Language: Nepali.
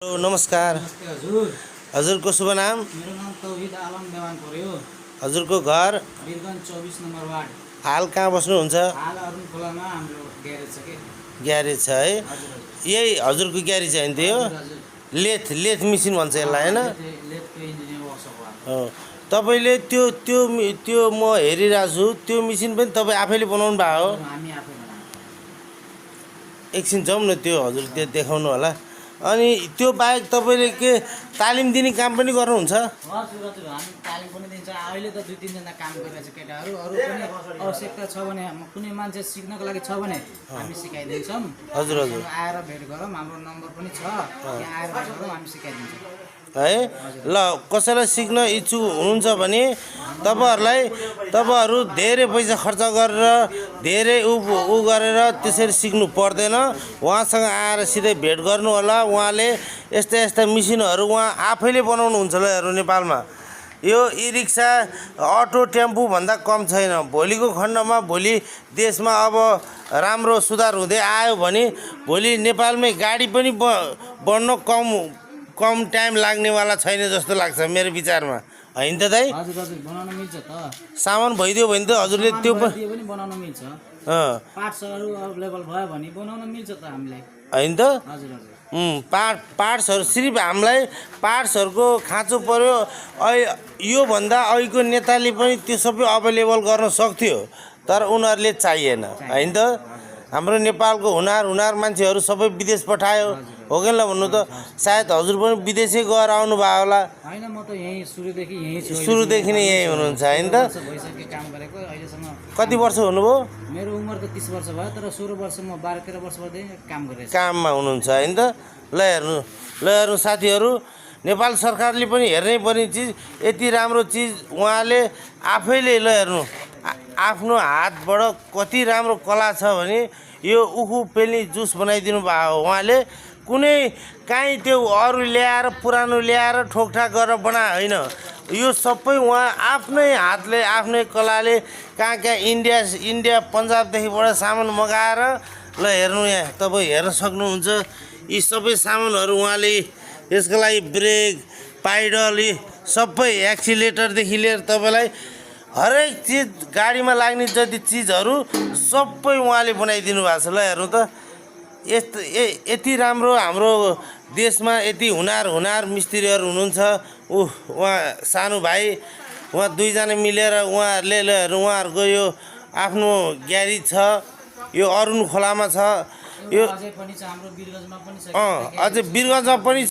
हेलो नमस्कार। नमस्ते हजुर। हजुरको शुभ नाम? मेरो नाम तौहिद आलम देवान पर्यो। हजुरको घर? Birgunj 24 number ward. हाल कहाँ बस्नुहुन्छ? हाल अरुण खोलामा हाम्रो ग्यारेज छ के। ग्यारेज छ है? हजुर हजुर। यही हजुरको ग्यारेज होइन त्यो? हजुर हजुर। लेथ मिसिन भन्छ यसलाई होइन? लेथको इन्जिनियर वर्कसप हो। हो। तपाईँले त्यो त्यो त्यो म हेरिरहेको छु, त्यो मिसिन पनि तपाईँ आफैले बनाउनु भएको हो? हामी आफै बनाएको। एकछिन जाउँ न, त्यो हजुर त्यो देखाउनु होला। अनि त्यो बाहेक तपाईँले के तालिम दिने काम पनि गर्नुहुन्छ? हजुर हजुर, हामी तालिम पनि दिन्छ। अहिले त 2-3 जना काम गरिरहेछ केटाहरू। अरू पनि आवश्यकता छ भने कुनै मान्छे सिक्नको लागि छ भने हामी सिकाइदिन्छौँ। हजुर हजुर। आएर भेट गरौँ, हाम्रो नम्बर पनि छ। यहाँ आएर भेट गरौँ, हामी सिकाइदिन्छौँ है। ल, कसैलाई सिक्न इच्छुक हुनुहुन्छ भने तपाईँहरू धेरै पैसा खर्च गरेर धेरै उ गरेर त्यसरी सिक्नु पर्दैन। उहाँसँग आएर सिधै भेट गर्नु होला। उहाँले यस्ता यस्ता मिसिनहरू उहाँ आफैले बनाउनुहुन्छ ल। हेर्नु, नेपालमा यो ई रिक्सा अटो टेम्पू भन्दा कम छैन। भोलिको खण्डमा भोलि देशमा अब राम्रो सुधार हुँदै आयो भने भोलि नेपालमै गाडी पनि बढ्न कम टाइम लाग्नेवाला छैन जस्तो लाग्छ मेरो विचारमा, होइन त दाइ? हजुर हजुर, बनाउन मिल्छ त। सामान भइदियो भने त हजुरले त्यो पनि बनाउन मिल्छ। पार्ट्सहरू अवेलेबल भयो भने बनाउन मिल्छ त हामीलाई, होइन त? हजुर हजुर। पार्ट्सहरू सिर्फ हामीलाई पार्ट्सहरूको खाँचो पर्यो। योभन्दा अहिलेको नेताले पनि त्यो सबै अभाइलेबल गर्न सक्थ्यो, तर उनीहरूले चाहिएन, होइन त? हाम्रो नेपालको हुनार मान्छेहरू सबै विदेश पठायो, हो कि ल भन्नु त? सायद हजुर पनि विदेशै गएर आउनुभयो होला। होइन, म त यहीँ सुरुदेखि यहीँ छु। सुरुदेखि नै यहीँ हुनुहुन्छ, होइन त? भइसक्यो काम गरेको अहिलेसम्म। कति वर्ष हुनुभयो? मेरो उमेर त 30 वर्ष भयो, तर 16 वर्ष म 12-13 वर्षदेखि काम गरिरहेको छु। काममा हुनुहुन्छ, होइन त? ल हेर्नु साथीहरू, नेपाल सरकारले पनि हेर्नै पर्ने चिज, यति राम्रो चिज उहाँले आफैले ल हेर्नु आफ्नो हातबाट कति राम्रो कला छ भने यो उखु पेल्ने जुस बनाइदिनु भयो उहाँले। कुनै काहीँ त्यो अरू ल्याएर पुरानो ल्याएर ठोकठाक गरेर बनाए होइन, यो सबै उहाँ आफ्नै हातले आफ्नै कलाले कहाँ इन्डिया पन्जाबदेखिबाट सामान मगाएर ल हेर्नु, यहाँ तपाईँ हेर्न सक्नुहुन्छ। यी सबै सामानहरू उहाँले यसको लागि ब्रेक, पाइडल, यी सबै एक्सिलेटरदेखि लिएर तपाईँलाई हरेक चिज गाडीमा लाग्ने जति चिजहरू सबै उहाँले बनाइदिनु भएको छ। ल हेर्नु त, यति राम्रो हाम्रो देशमा यति हुनार मिस्त्रीहरू हुनुहुन्छ। उहाँ सानो भाइ, उहाँ 2 जना मिलेर उहाँहरूले ल हेर्नु उहाँहरूको यो आफ्नो ग्यारेज छ, यो अरुण खोलामा छ। यो अझै पनि छ, हाम्रो वीरगञ्जमा पनि छ। अझै वीरगञ्जमा पनि